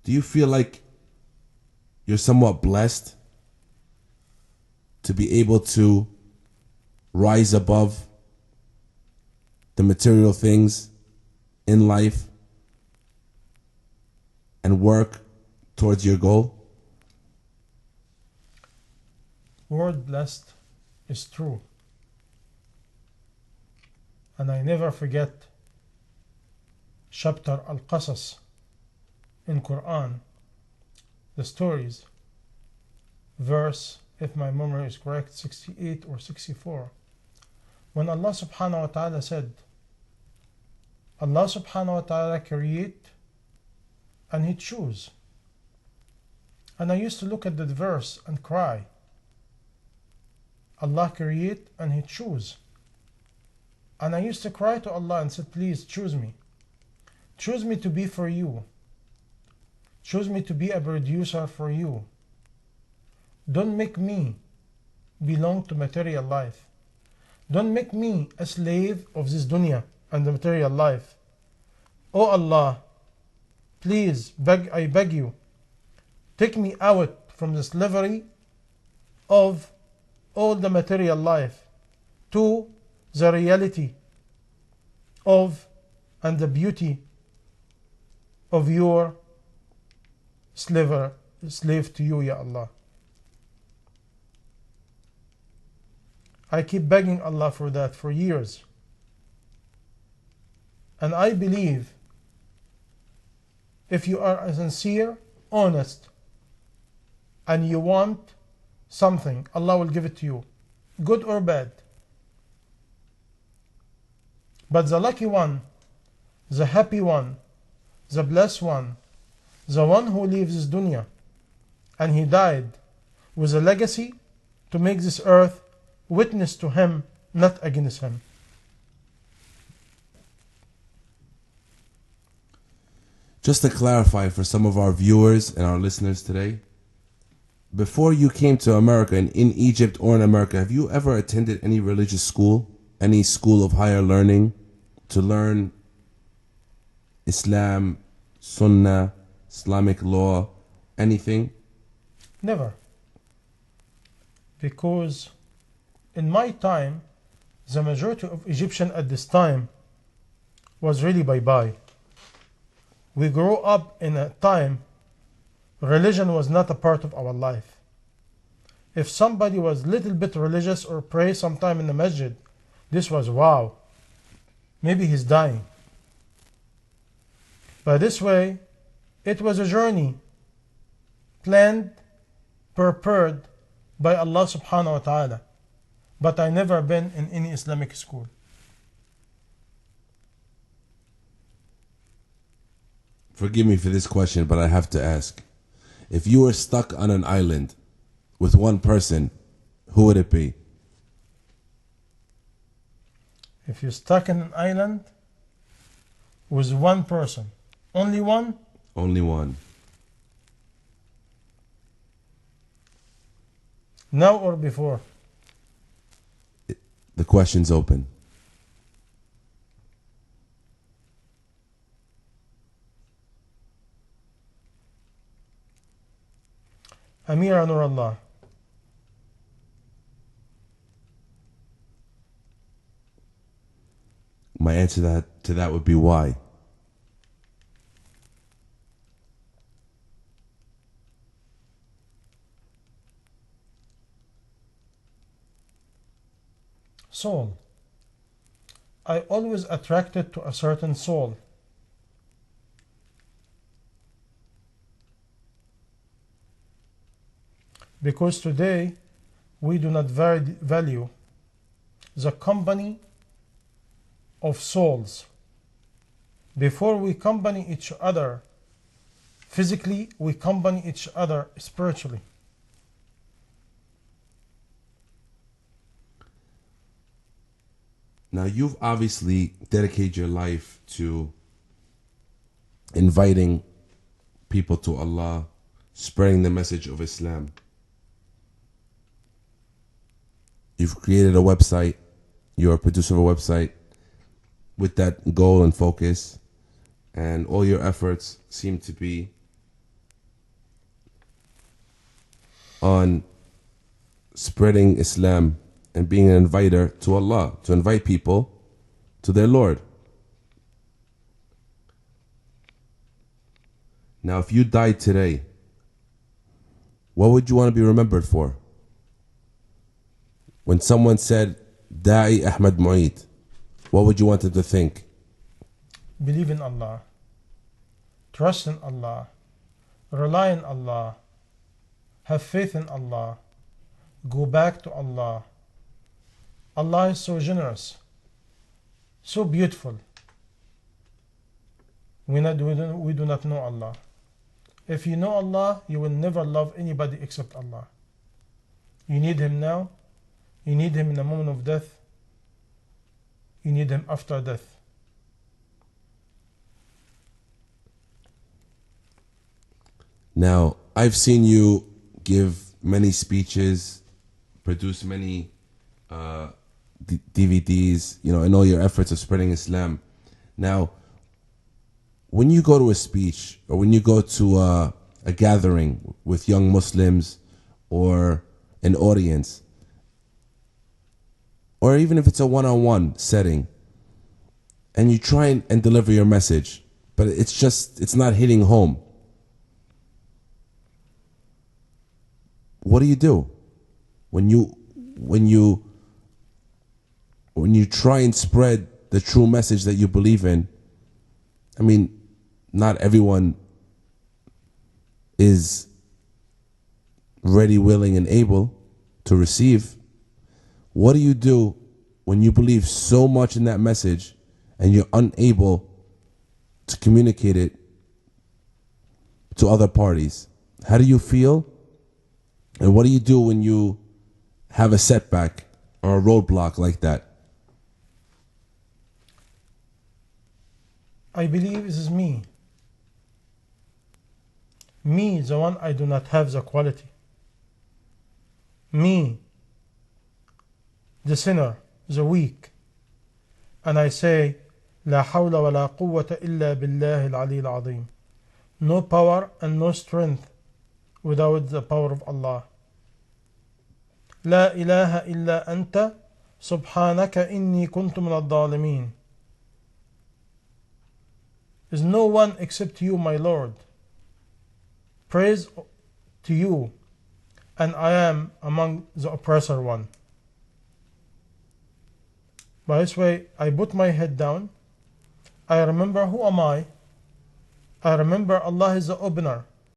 do you feel like you're somewhat blessed to be able to rise above the material things in life and work towards your goal? Word blessed is true. And I never forget chapter Al-Qasas in Quran, the stories, verse, if my memory is correct, 68 or 64, when Allah subhanahu wa ta'ala said, Allah subhanahu wa ta'ala create and He choose. And I used to look at that verse and cry. Allah create and He choose. And I used to cry to Allah and said, please choose me. Choose me to be for you. Choose me to be a producer for you. Don't make me belong to material life. Don't make me a slave of this dunya and the material life. Oh Allah, please, I beg you, take me out from the slavery of all the material life to the reality of and the beauty of your slave to you, Ya Allah. I keep begging Allah for that for years. And I believe if you are sincere, honest, and you want something, Allah will give it to you, good or bad. But the lucky one, the happy one, the blessed one, the one who leaves this dunya, and he died with a legacy to make this earth witness to him, not against him. Just to clarify for some of our viewers and our listeners today, before you came to America, and in Egypt or in America, have you ever attended any religious school, any school of higher learning to learn Islam, Sunnah, Islamic law, anything? Never. Because in my time, the majority of Egyptian at this time was really bye-bye. We grew up in a time religion was not a part of our life. If somebody was little bit religious or pray sometime in the masjid, this was wow, maybe he's dying. But this way, it was a journey planned, prepared by Allah subhanahu wa ta'ala. But I never been in any Islamic school. Forgive me for this question, but I have to ask. If you were stuck on an island with one person, who would it be? If you're stuck in an island with one person, only one? Only one. Now or before? The question's open. Amir Nur Allah. My answer to that would be why. Soul. I always attracted to a certain soul. Because today we do not value the company of souls. Before we accompany each other physically, we accompany each other spiritually. Now, you've obviously dedicated your life to inviting people to Allah, spreading the message of Islam. You've created a website. You're a producer of a website with that goal and focus. And all your efforts seem to be on spreading Islam and being an inviter to Allah, to invite people to their Lord. Now, if you died today, what would you want to be remembered for? When someone said, Da'i Ahmad MOAIT, what would you want them to think? Believe in Allah. Trust in Allah. Rely on Allah. Have faith in Allah. Go back to Allah. Allah is so generous, so beautiful. We do not know Allah. If you know Allah, you will never love anybody except Allah. You need Him now. You need Him in the moment of death. You need Him after death. Now, I've seen you give many speeches, produce many DVDs, in all your efforts of spreading Islam. Now, when you go to a speech or when you go to a gathering with young Muslims or an audience, or even if it's a one-on-one setting, and you try and deliver your message, but it's not hitting home, what do you do when you try and spread the true message that you believe in? I mean, not everyone is ready, willing, and able to receive. What do you do when you believe so much in that message and you're unable to communicate it to other parties? How do you feel? And what do you do when you have a setback or a roadblock like that? I believe this is me. Me, the one I do not have the quality. Me, the sinner, the weak. And I say, لا حول ولا قوة إلا بالله العلي العظيم. No power and no strength without the power of Allah. لا إله إلا أنت سبحانك إني كنت من الظالمين. There is no one except you, my Lord. Praise to you, and I am among the oppressor one. By this way, I put my head down. I remember who am I. I remember Allah is the opener.